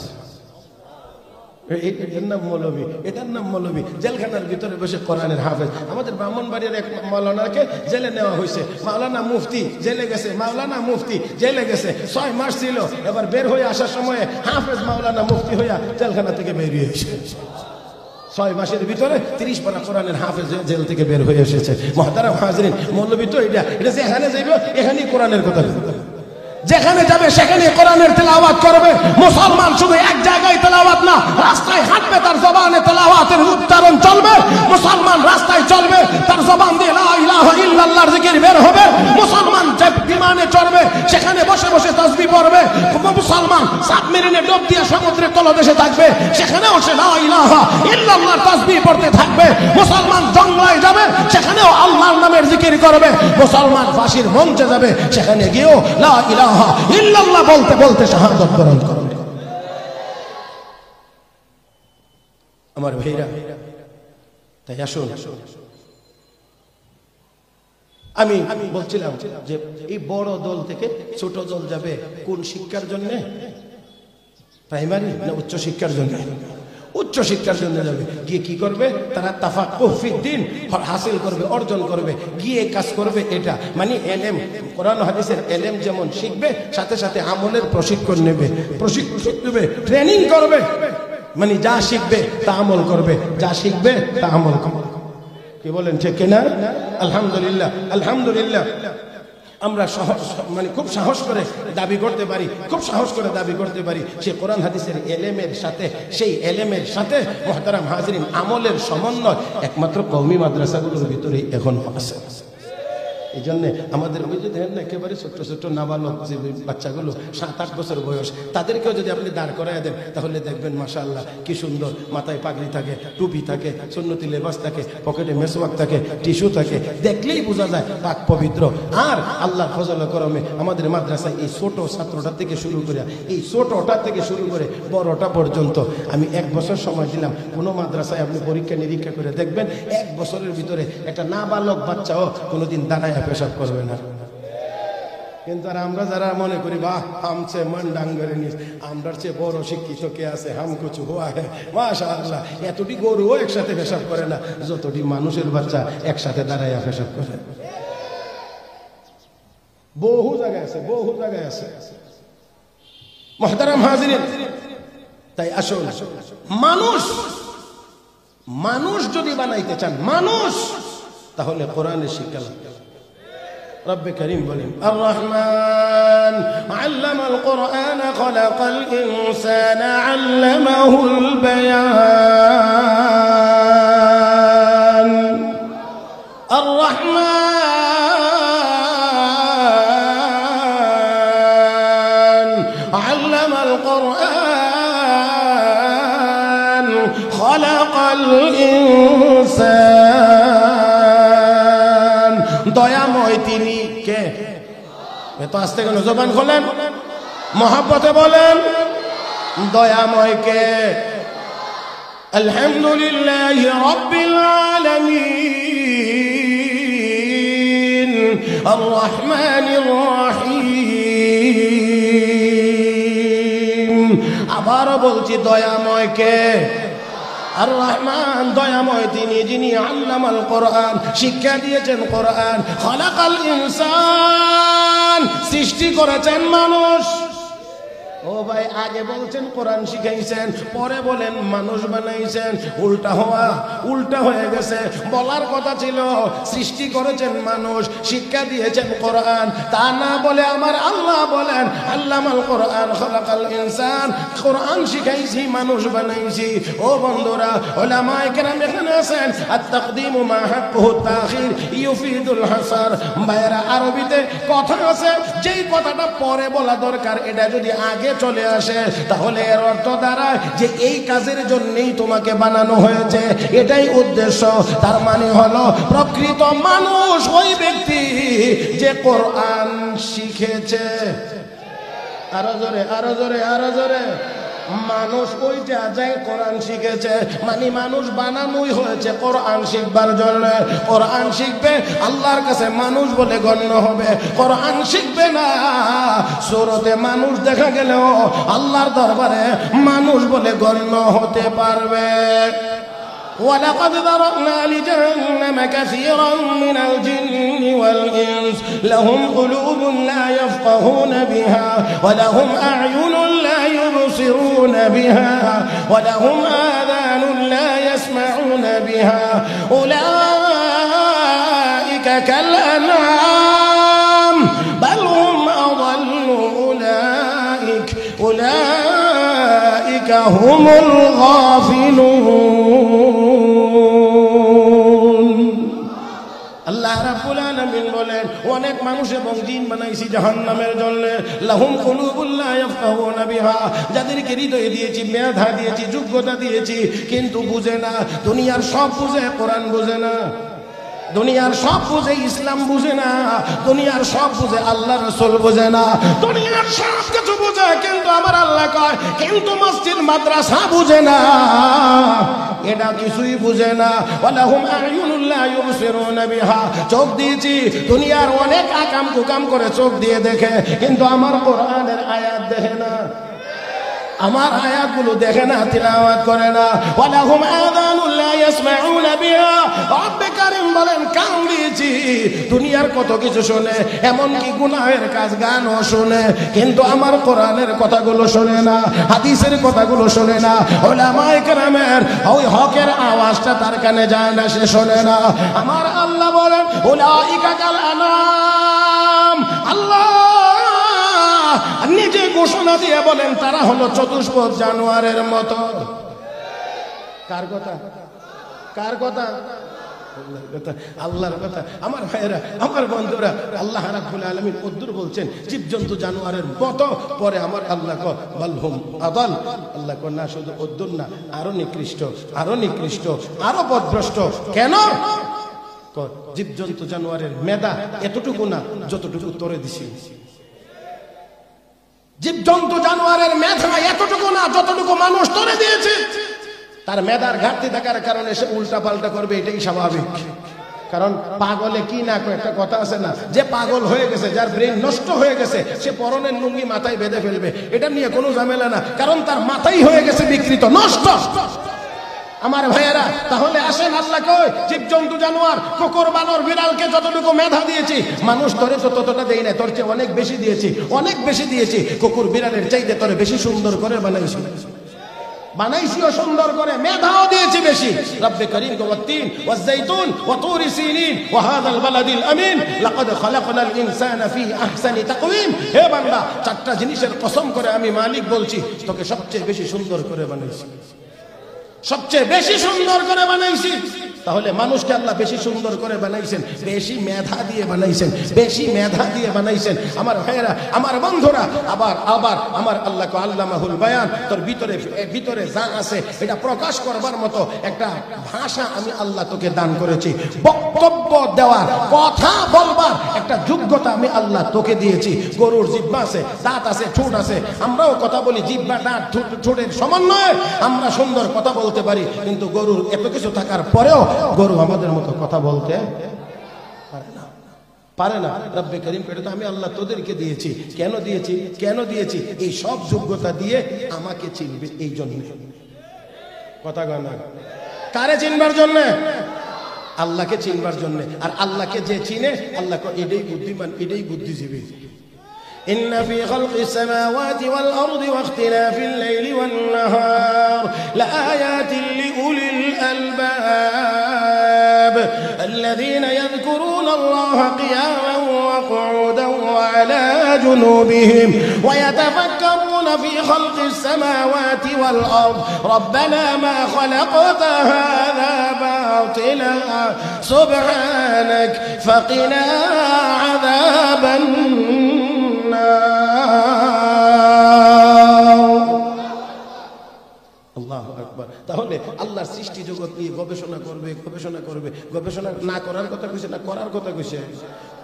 এটার নাম মৌলবী, এটার নাম মৌলবী। জেলখানার ভিতরে বসে কোরআনের হাফেজ। আমাদের ব্রাহ্মণবাড়িয়ার এক মাওলানাকে জেলে নেওয়া হয়েছে। মাওলানা মুফতি জেলে গেছে, মাওলানা মুফতি জেলে গেছে, 6 মাস ছিল। এবার বের হয়ে আসার সময় হাফেজ মাওলানা মুফতি হইয়া জেলখানা থেকে বেরিয়ে এসেছে। 6 মাসের ভিতরে 30 পারা কোরআনের হাফেজ জেল থেকে বের হয়ে এসেছে। মুহতারাম হাজরিন, মৌলবী তো এটা যেখানে যাইবে এখানেই কোরআনের কথা, যেখানে যাবে সেখানে কোরআনের তেলাওয়াত করবে। মুসলমান শুধু এক জায়গায় তেলাওয়াত না, রাস্তায় হাঁটবে তার জবানে তেলাওয়াতের উচ্চারণ চলবে। মুসলমান রাস্তায় চলবে, তার জবান দিয়ে লা ইলাহা ইল্লাল্লাহর জিকির বের হবে। মুসলমান যে বিমানে চড়বে সেখানে বসে বসে তাসবিহ পড়বে। মুসলমান সাবমেরিনে ডুব দিয়ে সমুদ্রের তলদেশে থাকবে, সেখানেও সে লা ইলাহা ইল্লাল্লাহর তাসবিহ পড়তে থাকবে। মুসলমান জঙ্গলে যাবে, সেখানেও আল্লাহর নামের জিকির করবে। মুসলমান ফাঁসির মঞ্চে যাবে, সেখানে গিয়েও লা ইলাহা ইল্লাল্লাহ বলতে বলতে শাহাদাত বরণ করবে। আমার ভাইরা, তাই আসুন, আমি বলছিলাম যে এই বড় দল থেকে ছোট দল যাবে কোন শিক্ষার জন্য? প্রাইমারি না উচ্চ শিক্ষার জন্য? উচ্চ শিক্ষার জন্য যাবে। গিয়ে কি করবে? তারা তাফাক্কুহ ফিদ্দিন হাসিল করবে, অর্জন করবে, গিয়ে কাজ করবে। এটা মানে এলেম, কোরআন হাদিসের এলেম যেমন শিখবে, সাথে সাথে আমলের প্রশিক্ষণ নেবে, ট্রেনিং করবে। মানে যা শিখবে তা আমল করবে, যা শিখবে তা আমল করবে। কি বলেন ঠিক কিনা? আলহামদুলিল্লাহ, আলহামদুলিল্লাহ। আমরা মানে খুব সাহস করে দাবি করতে পারি, খুব সাহস করে দাবি করতে পারি সেই কোরআন হাদিসের এলেমের সাথে, সেই এলেমের সাথে মুহতারাম হাজরিন আমলের সমন্বয় একমাত্র কওমি মাদ্রাসাগুলোর ভিতরেই এখন আছে। এই জন্য আমাদের ওই যে দেখেন না একেবারে ছোট্ট ছোট্ট নাবালক যে বাচ্চাগুলো 7-8 বছর বয়স, তাদেরকেও যদি আপনি দাঁড় করায় দেন তাহলে দেখবেন মাশাআল্লাহ কি সুন্দর, মাথায় পাগড়ি থাকে, টুপি থাকে, সুন্নতি লেবাস থাকে, পকেটে মেসওয়াক থাকে, টিস্যু থাকে, দেখলেই বোঝা যায় পাক পবিত্র। আর আল্লাহর ফজল করমে আমাদের মাদ্রাসায় এই ছোট ছাত্রটা থেকে শুরু করে, এই ছোটটা থেকে শুরু করে বড়টা পর্যন্ত আমি 1 বছর সময় দিলাম। কোনো মাদ্রাসায় আপনি পরীক্ষা নিরীক্ষা করে দেখবেন 1 বছরের ভিতরে একটা নাবালক বাচ্চাও কোনোদিন দাঁড়ায় পেশাব করবে না। কিন্তু আর আমরা যারা মনে করি বাহ হামছে মান ডাঙ্গরে নিস, আমরার চেয়ে বড় শিক্ষিত কে আছে, হাম কিছু হুয়া হে মাশাআল্লাহ। এতটি গরুও একসাথে পেশাব করে না যতটি মানুষের বাচ্চা একসাথে দাঁড়াইয়া পেশাব করে। বহু জায়গায় আছে, বহু জায়গায় আছে। মুহতারাম হাজিরিন, তাই আসুন মানুষ যদি বানাইতে চান মানুষ, তাহলে কোরআনের শিক্ষা লাগবে। رب كريم بولين الرحمن علم القرآن خلق الإنسان علمه البيان الرحمن علم القرآن خلق الإنسان দয়াময় তিনি কে? এত আস্তে কেন? জবান খোলেন, মহব্বতে বলেন দয়াময় কে? আলহামদুলিল্লাহি রাব্বিল আলামিন। আর রহমানির রহিম। আবারও বলছি দয়াময় কে? আর রহমান দয়াময় তিনি, যিনি আল্লামাল কোরআন শিক্ষা দিয়েছেন কোরআন। খলাকাল ইনসান সৃষ্টি করেছেন মানুষ। ও ভাই, আগে বলছেন কোরআন শিখাইছেন, পরে বলেন মানুষ বানাইছেন। উল্টা হয়ে গেছে। বলার কথা ছিল সৃষ্টি করেছেন মানুষ, শিক্ষা দিয়েছেন কোরআন। তা না বলে আমার আল্লাহ বলেন আল্লামাল কোরআন খলাকাল ইনসান, কোরআন শিখাইছি মানুষ বানাইছি। ও বন্ধুরা, উলামায়ে কেরাম এখানে আছেন। আত-তাকদীমু মা হাক্কুহু তাখির ইউফিদুল হাসার। ভাইরা, আরবিতে কথা আছে, যেই কথাটা পরে বলা দরকার এটা যদি আগে চলে আসে তাহলে এর অর্থ দাঁড়ায় যে এই কাজের জন্যই তোমাকে বানানো হয়েছে, এটাই উদ্দেশ্য। তার মানে হলো প্রকৃত মানুষ ওই ব্যক্তি যে কোরআন শিখেছে। আরো জোরে, আরো জোরে, আরো জোরে। মানুষ ওইটা যাই কোরআন শিখেছে, মানে মানুষ বানানোই হয়েছে কোরআন শিখবার জন্য। কোরআন শিখবে, আল্লাহর কাছে মানুষ বলে গণ্য হবে। কোরআন শিখবে না, সূরাতে মানুষ দেখা গেলেও আল্লাহর দরবারে মানুষ বলে গণ্য হতে পারবে। ولقد ذرأنا لجهنم كثيرا من الجن والإنس لهم قلوب لا يفقهون بها ولهم أعين لا يبصرون بها ولهم آذان لا يسمعون بها أولئك كالأنعام بل هم أضل أولئك هم الغافلون। আল্লাহ রাব্বুল আলামিন বলেন অনেক মানুষ এবং জিন বানাইছি জাহান্নামের জন্য। লাহুম কুলুবুন লা ইয়াফকাহুনা বিহা, যাদেরকে হৃদয় দিয়েছি, মেধা দিয়েছি, যোগ্যতা দিয়েছি, কিন্তু বুঝে না। দুনিয়ার সব বুঝে, কোরআন বুঝে না। দুনিয়ার সব বুঝে, ইসলাম বুঝে না। দুনিয়ার সব বুঝে, আল্লাহ রাসূল বুঝে না। দুনিয়ার সব কিছু বুঝে, কিন্তু আমার আল্লাহ কয় কিন্তু মসজিদ মাদ্রাসা বুঝে না, এটা কিছুই বুঝে না। ওয়ালাহুম আ'য়ুনুন লা ইউবসিরুনা বিহা, চোখ দিয়েছি, দুনিয়ার অনেক আকাম কুকাম করে চোখ দিয়ে দেখে, কিন্তু আমার কোরআনের আয়াত দেখে না, আমার আয়াতগুলো দেখে না, তিলাওয়াত করে না। ওয়ালাহুম আযানুন লা ইয়াসমাউনা বিহা, রব্বে কারীম বলেন কান দিয়েছি, দুনিয়ার কত কিছু শুনে, এমনকি গুনাহের কাজ গানও শুনে, কিন্তু আমার কোরআনের কথাগুলো শুনে না, হাদিসের কথাগুলো শুনে না। উলামায়ে কেরামের ওই হকের আওয়াজটা তার কানে যায় না, সে শুনে না। আমার আল্লাহ বলেন উলাইকা কাল আনাম, আল্লাহ নিজে ঘোষণা দিয়ে বলেন তারা হলো চতুষ্পদ জানোয়ারের মতো। কার কথা? কার কথা? আল্লাহর কথা। আমার ভাইয়েরা, আমার বন্ধুরা, আল্লাহ রাব্বুল আলামিন কদ্দুর বলছেন জীবজন্তু জানোয়ারের মতো, পরে আমার আল্লাহ কয় বালহুম আদাল। আল্লাহ কয় না, শুধু কদ্দুর না, আরো নিকৃষ্ট, আরো নিকৃষ্ট, আরো পথভ্রষ্ট। কেন? জীবজন্তু জানোয়ারের মেধা এতটুকু না যতটুকু তোরে দিছি। জীবজন্তু জানোয়ারের মেধা এতটুকু না যতটুকু মানুষ তোরে দিয়েছে। তার মেধার ঘাটতি থাকার কারণে সে উল্টা পাল্টা করবে, এটাই স্বাভাবিক। কারণ পাগলে কি না একটা কথা আছে না, যে পাগল হয়ে গেছে, যার ব্রেন নষ্ট হয়ে গেছে, সে পরনের লুঙ্গি মাথায় বেঁধে ফেলবে, এটা নিয়ে কোনো ঝামেলা না, কারণ তার মাথাই হয়ে গেছে বিকৃত, নষ্ট। আমার ভাইয়েরা, তাহলে আসেন আল্লাহ কই জীবজন্তু জানোয়ার, কুকুর বানর বিড়ালকে যতটুকু মেধা দিয়েছি, মানুষ তোরে তো ততটা দেই না, তোর চেয়ে অনেক বেশি দিয়েছি, অনেক বেশি দিয়েছি। কুকুর বিড়ালের চাইতে তোরে বেশি সুন্দর করে বানাইছি, বানাইছিও সুন্দর করে, মেধাও দিয়েছি বেশি। রব্বে করিম ওয়াত-তিন ওয়াজ-যাইতুন ওয়া তুরি সিনিন ওয়া হাযাল বালাদিল আমিন লাকাদ খালাকনাল ইনসানা ফি আহসানি তাকওয়িম। হে বান্দা, চারটা জিনিসের কসম করে আমি মালিক বলছি, তোকে সবচেয়ে বেশি সুন্দর করে বানাইছি, সবচেয়ে বেশি সুন্দর করে বানাইছি। তাহলে মানুষকে আল্লাহ বেশি সুন্দর করে বানাইছেন, বেশি মেধা দিয়ে বানাইছেন, বেশি মেধা দিয়ে বানাইছেন। আমার ভাইয়েরা, আমার বন্ধুরা, আবার আবার আমার আল্লাহকে আল্লামাহুল বায়ান, তোর ভিতরে যা আছে এটা প্রকাশ করবার মতো একটা ভাষা আমি আল্লাহ তোকে দান করেছি। বক্তব্য দেওয়ার, কথা বলবার একটা যোগ্যতা আমি আল্লাহ তোকে দিয়েছি। গরুর জিহ্বা আছে, দাঁত আছে, ঠোঁট আছে, আমরাও কথা বলি, জিহ্বা দাঁত ঠোঁটের সমন্বয়ে আমরা সুন্দর কথা বলতে পারি, কিন্তু গরুর এত কিছু থাকার পরেও গরু আমাদের মতো কথা বলতে পারে না। পারে না। রব্বে করিম করে তো আমি আল্লাহ তোদেরকে দিয়েছি। কেন দিয়েছি? কেন দিয়েছি? এই সব যোগ্যতা দিয়ে আমাকে চিনবে এই জন্য। কথা কয় না? কারে চিনবার জন্য? আল্লাহকে চিনবার জন্য। আর আল্লাহকে যে চিনে আল্লাহ এটাই বুদ্ধিমান, এটাই বুদ্ধিজীবী। إن في خلق السماوات والأرض واختلاف الليل والنهار لآيات لأولي الألباب الذين يذكرون الله قياما وقعودا وعلى جنوبهم ويتفكرون في خلق السماوات والأرض ربنا ما خلقت هذا باطلا سبحانك فقنا عذاب আল্লাহু আকবার। তাহলে আল্লাহর সৃষ্টি জগৎ নিয়ে গবেষণা করবে, গবেষণা করবে। গবেষণা না করার কথা কইছে না করার কথা কইছে?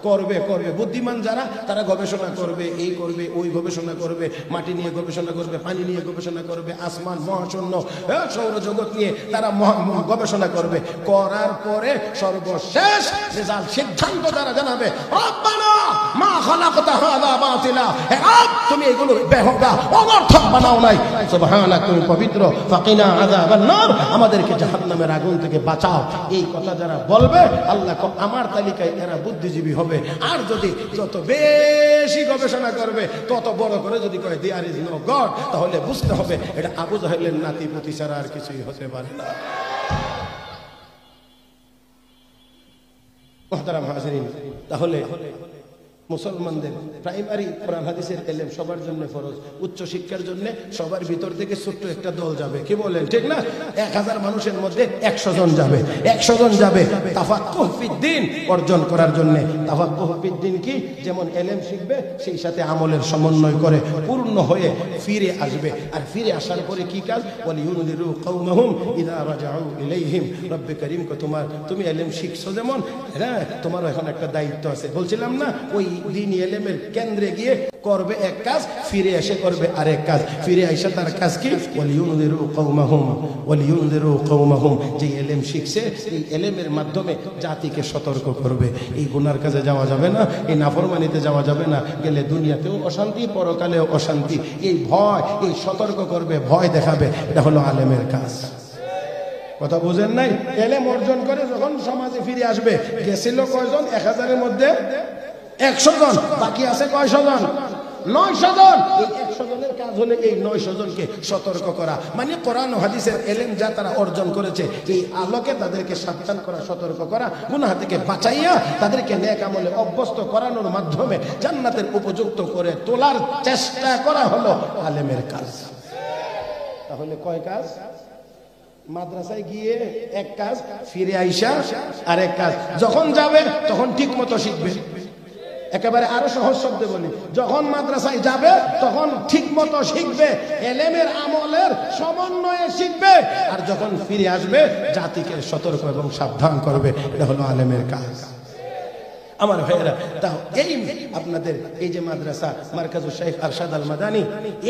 করবে, করবে। বুদ্ধিমান যারা তারা গবেষণা করবে, এই করবে, ওই গবেষণা করবে, মাটি নিয়ে গবেষণা করবে, পানি নিয়ে গবেষণা করবে, আসমান মহাশূন্য সৌরজগৎ নিয়ে তারা গবেষণা করবে। করার পরে সর্বশেষ রেজাল্ট, সিদ্ধান্ত তারা জানাবে রব্বানা মা খালাকতা হাযা বাতিলা, হে রব তুমি এগুলো বেহুদা অনর্থক বানাও নাই, সুবহানাক তুমি পবিত্র, ফাকিনা আযাবান নার আমাদেরকে জাহান্নামের আগুন থেকে বাঁচাও। এই কথা যারা বলবে আল্লাহ আমার তালিকায় এরা বুদ্ধিজীবী হবে। আর যদি যত বেশি গবেষণা করবে তত বড় করে যদি কয় দেয়ার ইজ নো গড, তাহলে বুঝতে হবে এটা আবু জাহেলের নাতিপুতি ছাড়া আর কিছুই হতে পারে না। মুহতারাম হাজিরিন, তাহলে মুসলমানদের প্রাইমারি কোরআন হাদিসের ইলম সবার জন্য ফরজ। উচ্চ শিক্ষার জন্য সবার ভিতর থেকে ছোট্ট একটা দল যাবে, কি বলেন ঠিক না? 1000 মানুষের মধ্যে 100 জন যাবে, 100 জন যাবে তাফাক্কুহ ফিদ্দিন অর্জন করার জন্য। তাফাক্কুহ ফিদ্দিন কি? যেমন ইলম শিখবে সেই সাথে আমলের সমন্বয় করে পূর্ণ হয়ে ফিরে আসবে। আর ফিরে আসার পরে কি কাজ? ওয়ালিয়ুনদিরু কওমাহুম ইযা রাজাউ ইলাইহিম। রব্বে করিম কো তুমি ইলম শিখছো যেমন, হ্যাঁ তোমারও এখন একটা দায়িত্ব আছে। বলছিলাম না ওই দ্বীনি ইলমের কেন্দ্রে গিয়ে করবে এক কাজ, ফিরে এসে করবে আরেক কাজ। ফিরে আইসা তার কাজ কি? ওয়ালিয়ুনদিরু কওমাহুম, ওয়ালিয়ুনদিরু কওমাহুম। যে ইলম শিখছে এই ইলমের মাধ্যমে জাতিকে সতর্ক করবে। এই গুনার কাজে যাওয়া যাবে না, এই নাফরমানিতে যাওয়া যাবে না, গেলে দুনিয়াতেও অশান্তি, পরকালেও অশান্তি। এই ভয়, এই সতর্ক করবে, ভয় দেখাবে, এটা হলো আলেমের কাজ। কথা বুঝেন নাই? ইলম অর্জন করে যখন সমাজে ফিরে আসবে, গেছিল কয়জন? 1000-এর মধ্যে 100 জন, বাকি আছে কয়শো জন? 900 জন। এই 100 জনের কাজ হলে এই 900 জনকে সতর্ক করা, মানে কোরআন ও হাদিসের ইলম যা তারা অর্জন করেছে এই আলোকে তাদেরকে সাবধান করা, সতর্ক করা, গুনাহ থেকে বাঁচাইয়া তাদেরকে নেক আমলে অভ্যস্ত করানোর মাধ্যমে জান্নাতের উপযুক্ত করে তোলার চেষ্টা করা হলো আলেমের কাজ। তাহলে কয় কাজ? মাদ্রাসায় গিয়ে এক কাজ, ফিরে আইসা আরেক কাজ। যখন যাবে তখন ঠিক মতো শিখবে। একেবারে আরো সহজ শব্দে বলি, যখন মাদ্রাসায় যাবে তখন ঠিক মতো শিখবে, ইলমের আমলের সমন্বয়ে শিখবে। আর যখন ফিরে আসবে জাতিকে সতর্ক এবং সাবধান করবে। এটা হলো আলেমের কাজ। আমার ভাইয়েরা, তাও এই আপনাদের এই যে মাদ্রাসা মারকাজুল শাইখ আরশাদ আল মাদানী,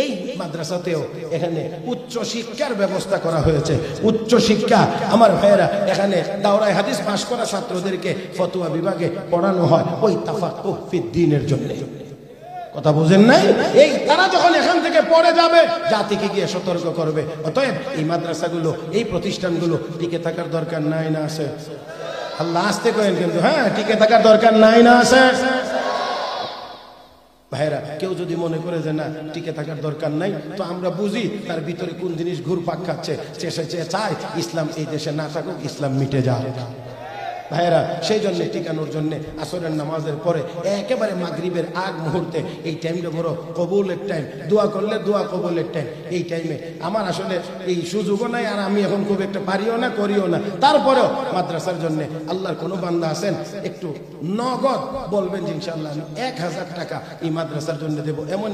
এই মাদ্রাসাতেও এখানে উচ্চ শিক্ষার ব্যবস্থা করা হয়েছে। উচ্চ শিক্ষা আমার ভাইয়েরা, এখানে দাওরায়ে হাদিস পাশ করা ছাত্রদেরকে ফতোয়া বিভাগে পড়ানো হয় ওই তাফাক্কুহ ফিদ্দিনের জন্য। কথা বুঝেন নাই? এই তারা যখন এখান থেকে পড়ে যাবে জাতিকে গিয়ে সতর্ক করবে। অতএব এই মাদ্রাসাগুলো, এই প্রতিষ্ঠানগুলো টিকে থাকার দরকার নাই না আছে? আল্লাহ আসতে করেন কিন্তু, হ্যাঁ টিকে থাকার দরকার নাই না আছে? ভাইরা, কেউ যদি মনে করে যে না টিকে থাকার দরকার নাই, তো আমরা বুঝি তার ভিতরে কোন জিনিস ঘুরপাক খাচ্ছে। সে চায় ইসলাম এই দেশে না থাকুক, ইসলাম মিটে যায়। ভাইরা, সেই জন্য টিকানোর জন্য আসরের নামাজের পরে একেবারে মাগরিবের আগ মুহূর্তে এই টাইমটা বড় কবুলের টাইম, দোয়া করলে দোয়া কবুলের টাইম। এই টাইমে আমার আসলে এই সুযোগও নাই, আর আমি এখন খুব একটা পারিও না, করিও না। তারপরেও মাদ্রাসার জন্য আল্লাহর কোনো বান্দা আছেন একটু নগদ বলবেন যে ইনশাআল্লাহ আমি 1000 টাকা এই মাদ্রাসার জন্য দেবো, এমন